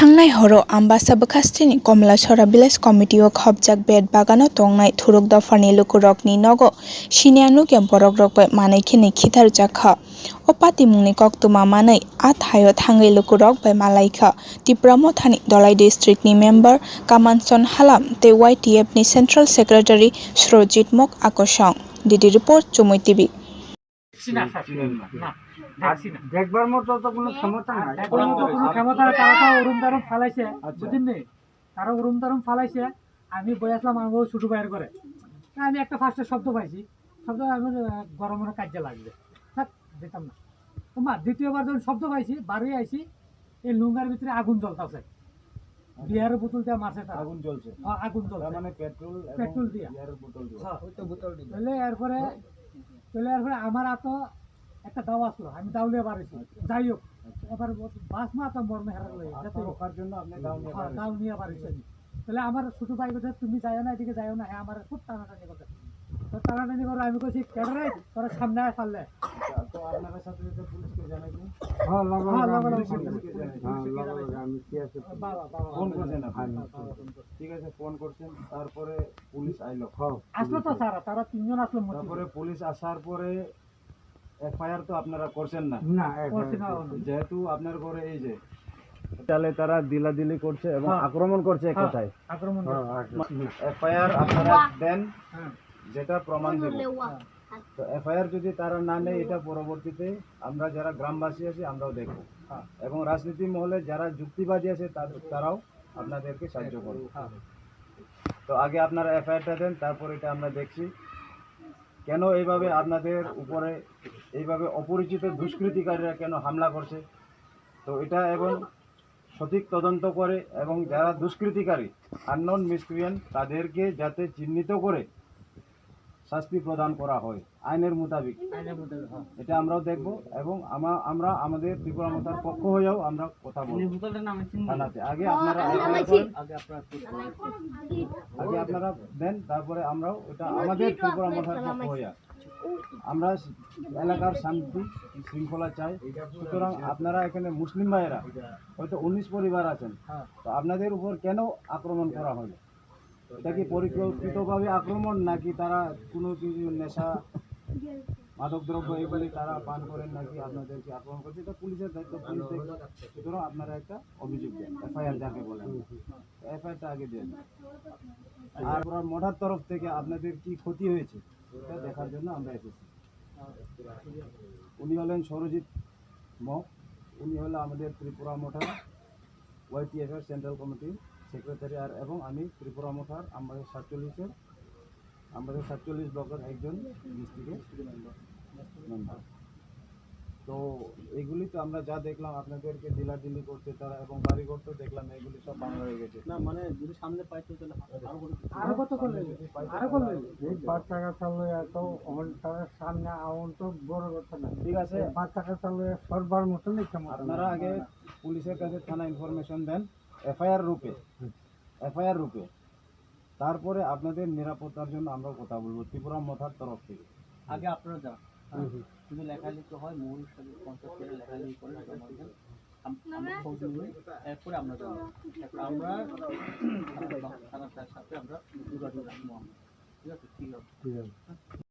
थांनाय हराव आम्बासा बखास्ट्रीनि कमलाछरा विलेज कमिटिआव खबजाक बेट बागानाव तंनाय थुरुक दफानि लुकुरकनि नगो सिनियानुके बरक रकबाय मानैखिनि खिथार जाखा ओ पाति मुंनि कक्तुमा मानै आथायो थांगै लुकुरक बाय मालाइखा त्रिपुरा मथानि दलाई डिस्ट्रिक्टनि मेम्बर कामानसन हालाम ते YTFनि सेंट्रल सेक्रेटारि सुरजित मक आकर्षण डिडी रिपोर्ट चुमुई टीवी। দেখবার মতো তো কোনো ক্ষমতা নাই, কোনো ক্ষমতা নাই। তারা তো উরুম দারুম ফালাইছে, বুঝিন নি? তারা উরুম দারুম ফালাইছে। আমি বই আসলাম আমার ছোট ভাইয়ের করে। আমি একটা ফার্স্টে শব্দ পাইছি, শব্দ আমি গরমের কাজে লাগবে, থাক যেতাম না। তোমার দ্বিতীয়বার যখন শব্দ পাইছি বাড়ি আইছি, এই লুঙ্গার ভিতরে আগুন জ্বলতেছে, বিয়ারের বোতল দিয়ে মারছে তারা। আগুন জ্বলছে, আগুন জ্বলছে মানে পেট্রোল দিয়ে, বিয়ারের বোতল দিয়ে, হ্যাঁ ওই তো বোতল দিয়ে। এরপরে আমার এত একটা দাও আসলো, আমি দাউলিয়া বাড়িছি। যাই হোক, এবার বাস মা তো মর্মে হারাল দাও নিয়ে বাড়িছি। তাহলে আমার ছোট ভাই বলছে তুমি যাইও না, এদিকে যাইও না। হ্যাঁ আমার খুব টানাটানি করছে, তো টানাটানি করে আমি কইছি ক্যাডারে তোরা সামনে আয় পারলে। তো আপনার সাথে তো পুলিশকে জানাইছেন? হ্যাঁ ফোন করছেন আপনি? ঠিক আছে, ফোন করছেন, তারপরে পুলিশ আইলো? আসলো তো স্যার, তারা তিনজন আসলো। তারপরে পুলিশ আসার পরে এফআইআর তো আপনারা করছেন না? না, যেহেতু আপনার ঘরে এই যে তাহলে তারা দিলাদিলি করছে এবং আক্রমণ করছে, এক কথায় আক্রমণ। এফআইআর আপনারা দেন, যেটা প্রমাণ দেব। তো এফআইআর যদি তারা না নেয়, এটা পরবর্তীতে আমরা যারা গ্রামবাসী আছি আমরাও দেখব, এবং রাজনীতি মহলে যারা যুক্তিবাদী আছে তারাও আপনাদেরকে সাহায্য করবে। তো আগে আপনারা এফআইআরটা দেন, তারপর এটা আমরা দেখছি কেন এইভাবে আপনাদের উপরে এইভাবে অপরিচিত দুষ্কৃতিকারীরা কেন হামলা করছে। তো এটা এবং সঠিক তদন্ত করে এবং যারা দুষ্কৃতিকারী আননোন মিসক্রিয়েন্ট তাদেরকে যাতে চিহ্নিত করে শাস্তি প্রদান করা হয় আইনের মোতাবেক, এটা আমরাও দেখব। এবং আমরা আমাদের ত্রিপুরা মথার পক্ষ হয়েও আমরা কথা বলব থানাতে। আগে আপনারা দেন, তারপরে আমরাও এটা আমাদের ত্রিপুরা মথার পক্ষ হইয়া আমরা এলাকার শান্তি শৃঙ্খলা চাই। সুতরাং আপনারা এখানে মুসলিম ভাইয়েরা হয়তো 19 পরিবার আছেন, তো আপনাদের উপর কেন আক্রমণ করা হয়? এটা কি পরিকল্পিতভাবে আক্রমণ, নাকি তারা কোনো কিছু নেশা মাদকদ্রব্য এগুলি তারা পান করেন, নাকি আপনাদেরকে আক্রমণ করছে? এটা পুলিশের দায়িত্ব, পুলিশ দেখবে। সুতরাং আপনারা একটা অভিযোগ দেন, এফআইআর যাকে বলেন, এফআইআরটা আগে দেন। আর মঠার তরফ থেকে আপনাদের কি ক্ষতি হয়েছে এটা দেখার জন্য আমরা এসেছি। উনি হলেন সরজিৎ মক, উনি হলো আমাদের ত্রিপুরা মঠার YTF এর সেন্ট্রাল কমিটির সেক্রেটারি, আর এবং আমি ত্রিপুরা মঠার আমাদের 47 ব্লকের একজন ডিস্ট্রিক্টের মেম্বার। তো এগুলি তো আমরা যা দেখলাম আপনাদেরকে দিলাদিলি করতে তারা, এবং বাড়িঘর তো দেখলাম এগুলি সব ভাঙা হয়ে গেছে। না মানে যদি সামনে পাইতো তাহলে আরো কত করলে এই 5 টাকা চালু এত তার সামনে আউন তো বড় কথা না। ঠিক আছে, 5 টাকা চালু সরবার মতো নেই। আপনারা আগে পুলিশের কাছে থানা ইনফরমেশন দেন এফআইআর রূপে, তারপরে আপনাদের নিরাপত্তার জন্য আমরা কথা বলবো ত্রিপুরা মথার তরফ থেকে। আগে আপনারা যান, যদি লেখালেখি হয় মৌলিক সাথে 50 টাকা লেখালেখি করে এরপরে আমরা যাবো, আমরা থানার সাথে আমরা যোগাযোগ রাখবো। ঠিক আছে, ঠিক আছে।